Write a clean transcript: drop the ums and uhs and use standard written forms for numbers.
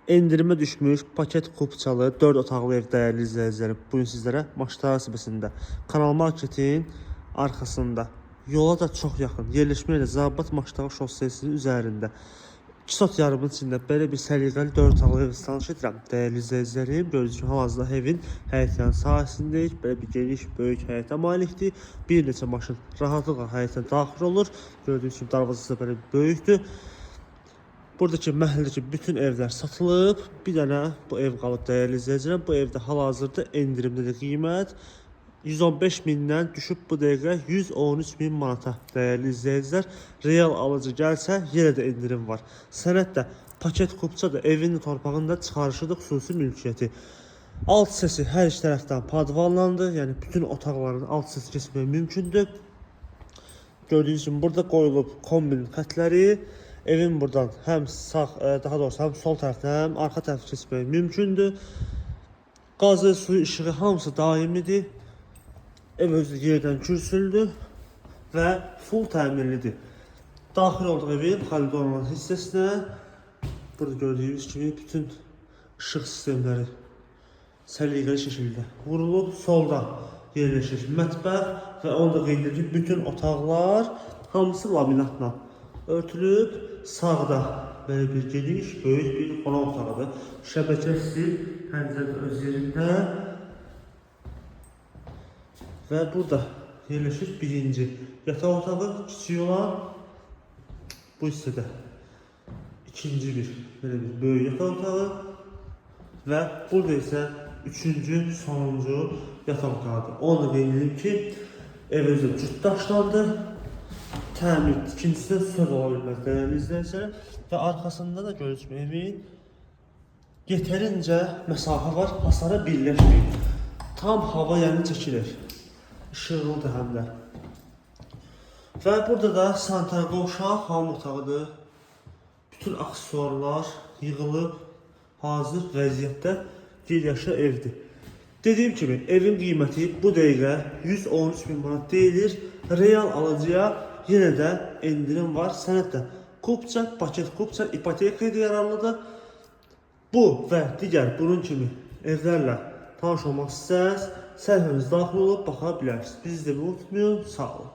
endirimə düşmüş paket kupçalı 4 otaqlı ev dəyərli izləyicilərim. Bugün sizlərə Maçlar sahəsində Kanal Marketin arxasında yola da çox yaxın yerləşmə ilə Zabat Maçlar şossesinin üzərində 2 sot yarımın içində belə bir səliqəli 4 otaqlı ev tanış edirəm. Dəyərli izləyicilərim, gördüyünüz kimi hal-hazırda evin həyətinin sahəsindəyik. Belə bir geniş, böyük həyətə malikdir. Bir neçə maşın rahatlıqla həyətə daxil olur. Gördüyünüz kimi darvazası da belə böyükdür. Buradakı məhəllədəki bütün evlər satılıb. Bir dənə bu ev qalıb dəyərli izləyicilər. Bu evdə hal-hazırda endirimlidir qiymət. 115 mindən düşüb bu dəqiqə 113 min manata dəyərli izləyicilər. Real alıcı gəlsə yenə də endirim var. Sənəddə paket kupça da evin torpağında çıxarışıdır, xüsusi mülkiyyəti. Alt səsi hər iki tərəfdən padvallandı. Yəni bütün otaqların alt səsi keçmək mümkündür. Gördüyünüz kimi burada qoyulub kombin xətləri. Evin buradan həm sağ, daha doğrusu həm sol tərəfdən, həm arxa tərəfə keçmək mümkündür. Qazı, suyu, işığı hamısı daimidir. Ev özü yerdən kürsüldür və full təmirlidir. Daxil olduğu evin koridor olan hissəsinə burada gördüyünüz kimi bütün işıq sistemləri səliqəli şəkildə vurulub. Solda yerləşir mətbəx və onda qeyd edilir ki, bütün otaqlar hamısı laminatla örtülüb. Sağda belə bir geniş, böyük bir qonaq otağıdır. Şəbəkəsi pəncərə öz yerində və burada yerləşir birinci yataq otağı, kiçik olan bu hissədə ikinci bir belə bir böyük yataq otağı və burada isə üçüncü, sonuncu yataq otağıdır. Onu da qeyd edim ki, ev özü cüt daşlandı. Təmir ikincisindən söz ola bilməz dəyərli izləyicilər və arxasında da görürsünüz ki, evin yetərincə məsafə var, hasara birləşməyib. Tam hava yəni çəkilir. İşıqlıdır həm də. Və burada da sanitar qovşaq, hamam otağıdır. Bütün aksesuarlar yığılıb, hazır vəziyyətdə yeryaşı evdir. Dediyim kimi, evin qiyməti bu dəqiqə 113 min manat deyilir. Real alıcıya yenə də endirim var. Sənəddə kupça, paket kupça, ipoteka ilə yararlıdır. Bu və digər bunun kimi evlərlə tanış olmaq istərsəniz səhifəmiz daxil olub baxa bilərsiniz. Bizi də unutmayın. Sağ olun.